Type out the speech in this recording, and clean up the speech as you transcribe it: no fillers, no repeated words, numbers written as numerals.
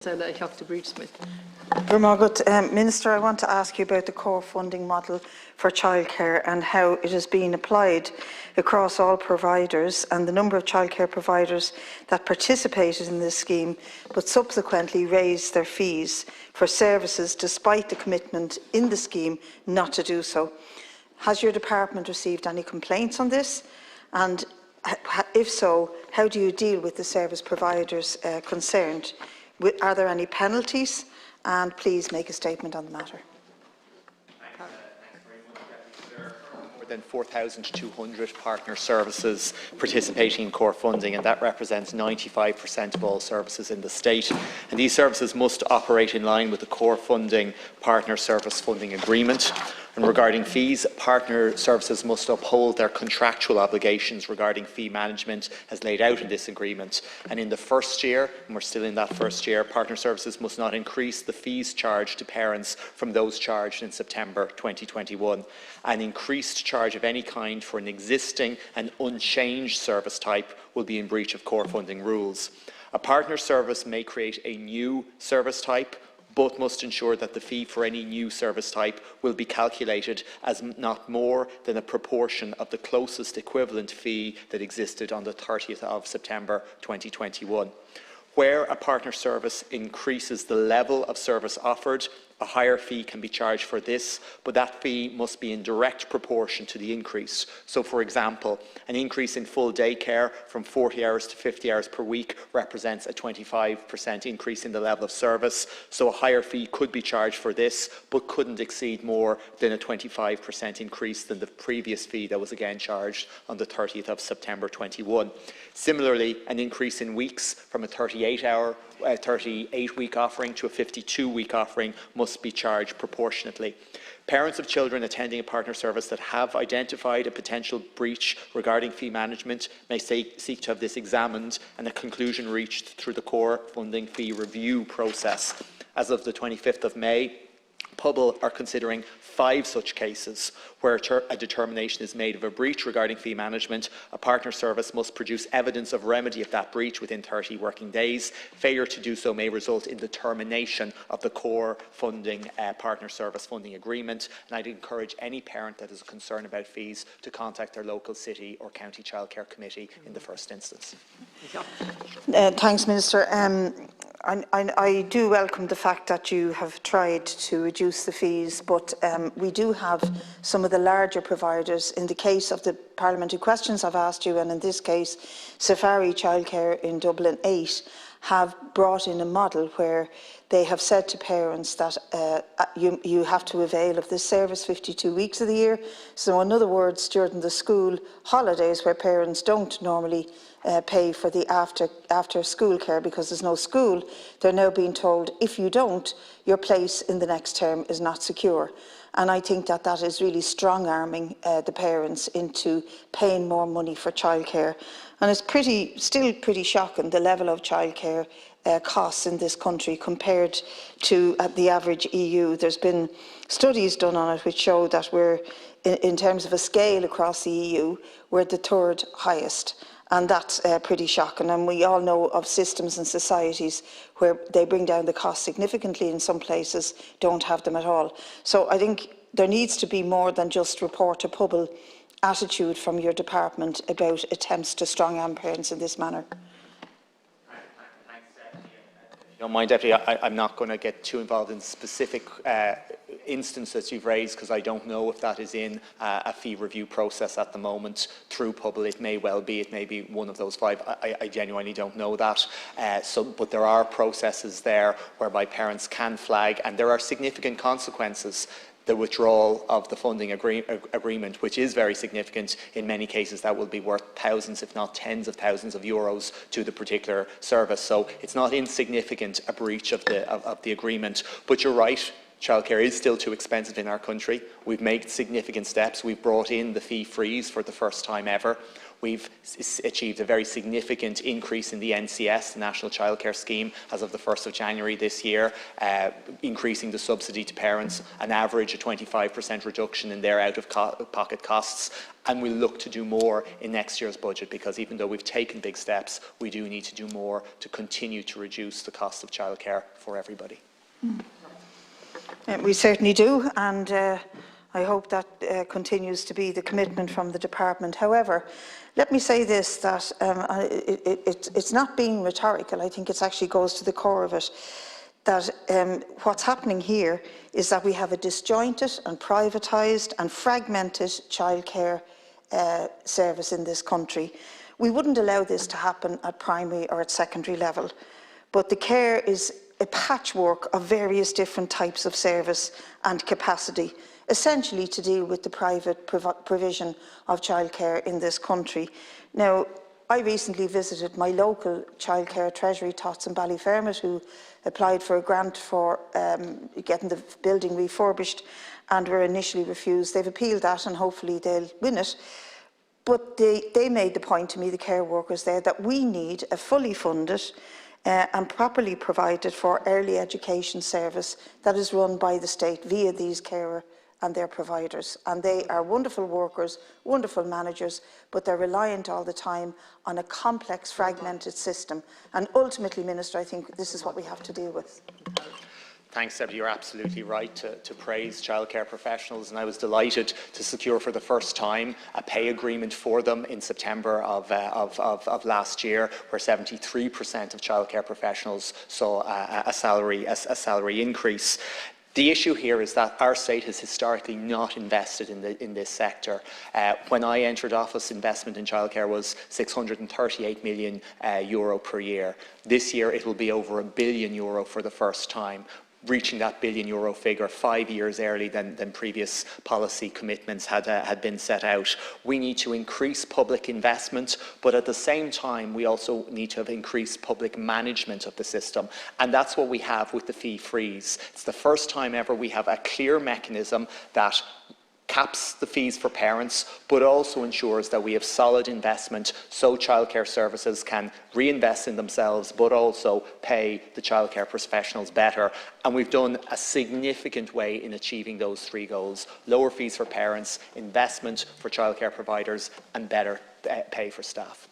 Oireachtas Bríd Smith. Minister, I want to ask you about the core funding model for childcare and how it is being applied across all providers, and the number of childcare providers that participated in this scheme but subsequently raised their fees for services despite the commitment in the scheme not to do so. Has your department received any complaints on this? And if so, how do you deal with the service providers concerned? Are there any penalties? And please make a statement on the matter. More than 4,200 partner services participating in core funding, and that represents 95% of all services in the state. And these services must operate in line with the core funding partner service funding agreement. And regarding fees, partner services must uphold their contractual obligations regarding fee management as laid out in this agreement. And in the first year, and we're still in that first year, partner services must not increase the fees charged to parents from those charged in September 2021. An increased charge of any kind for an existing and unchanged service type will be in breach of core funding rules. A partner service may create a new service type, but must ensure that the fee for any new service type will be calculated as not more than a proportion of the closest equivalent fee that existed on the 30th of September 2021. Where a partner service increases the level of service offered, a higher fee can be charged for this, but that fee must be in direct proportion to the increase. So, for example, an increase in full day care from 40 hours to 50 hours per week represents a 25% increase in the level of service. So a higher fee could be charged for this, but couldn't exceed more than a 25% increase than the previous fee that was again charged on the 30th of September 21. Similarly, an increase in weeks from a 38-week offering to a 52-week offering must be charged proportionately. Parents of children attending a partner service that have identified a potential breach regarding fee management may seek to have this examined and a conclusion reached through the core funding fee review process. As of the 25th of May, Pobal are considering 5 such cases where a determination is made of a breach regarding fee management. A partner service must produce evidence of remedy of that breach within 30 working days. Failure to do so may result in the termination of the core funding partner service funding agreement. And I'd encourage any parent that has a concern about fees to contact their local city or county childcare committee in the first instance. Thanks, Minister. I do welcome the fact that you have tried to reduce the fees, but we do have some of the larger providers. In the case of the parliamentary questions I've asked you, and in this case, Safari Childcare in Dublin 8 have brought in a model where they have said to parents that you have to avail of this service 52 weeks of the year. So in other words, during the school holidays where parents don't normally pay for the after school care because there's no school, they're now being told if you don't, your place in the next term is not secure. And I think that that is really strong-arming the parents into paying more money for childcare. And it's still pretty shocking, the level of childcare costs in this country compared to the average EU. There's been studies done on it which show that we're, in terms of a scale across the EU, we're the 3rd highest. And that's pretty shocking. And we all know of systems and societies where they bring down the cost significantly, in some places don't have them at all. So I think there needs to be more than just report to Pobal attitude from your department about attempts to strong-arm parents in this manner. Don't mind, Deputy, I'm not going to get too involved in specific instances you've raised because I don't know if that is in a fee review process at the moment through Pobal. It may well be, it may be one of those 5. I genuinely don't know that. But there are processes there whereby parents can flag, and there are significant consequences. The withdrawal of the funding agreement, which is very significant in many cases, that will be worth thousands, if not tens of thousands of euros to the particular service. So it's not insignificant a breach of the agreement. But you're right, childcare is still too expensive in our country. We've made significant steps. We've brought in the fee freeze for the first time ever. We've achieved a very significant increase in the NCS, the National Childcare Scheme, as of the 1st of January this year, increasing the subsidy to parents, an average of 25% reduction in their out-of-pocket costs. And we'll look to do more in next year's budget, because even though we've taken big steps, we do need to do more to continue to reduce the cost of childcare for everybody. We certainly do, and I hope that continues to be the commitment from the department. However, let me say this, that it's not being rhetorical. I think it actually goes to the core of it, that what's happening here is that we have a disjointed and privatised and fragmented childcare service in this country. We wouldn't allow this to happen at primary or at secondary level, but the care is a patchwork of various different types of service and capacity, essentially to deal with the private provision of childcare in this country. Now, I recently visited my local childcare treasury, Tots in Ballyfermot, who applied for a grant for getting the building refurbished and were initially refused. They've appealed that and hopefully they'll win it. But they made the point to me, the care workers there, that we need a fully funded and properly provided for early education service that is run by the state via these carer and their providers. And they are wonderful workers, wonderful managers, but they're reliant all the time on a complex, fragmented system. And ultimately, Minister, I think this is what we have to deal with. Thanks, Debbie. You're absolutely right to praise childcare professionals, and I was delighted to secure for the first time a pay agreement for them in September of last year, where 73% of childcare professionals saw a salary increase. The issue here is that our state has historically not invested in this sector. When I entered office, investment in childcare was €638 million per year. This year it will be over €1 billion for the first time, reaching that €1 billion figure 5 years early than previous policy commitments had been set out. We need to increase public investment, but at the same time we also need to have increased public management of the system, and that's what we have with the fee freeze. It's the first time ever we have a clear mechanism that caps the fees for parents, but also ensures that we have solid investment so childcare services can reinvest in themselves, but also pay the childcare professionals better. And we've done a significant way in achieving those three goals: lower fees for parents, investment for childcare providers, and better pay for staff.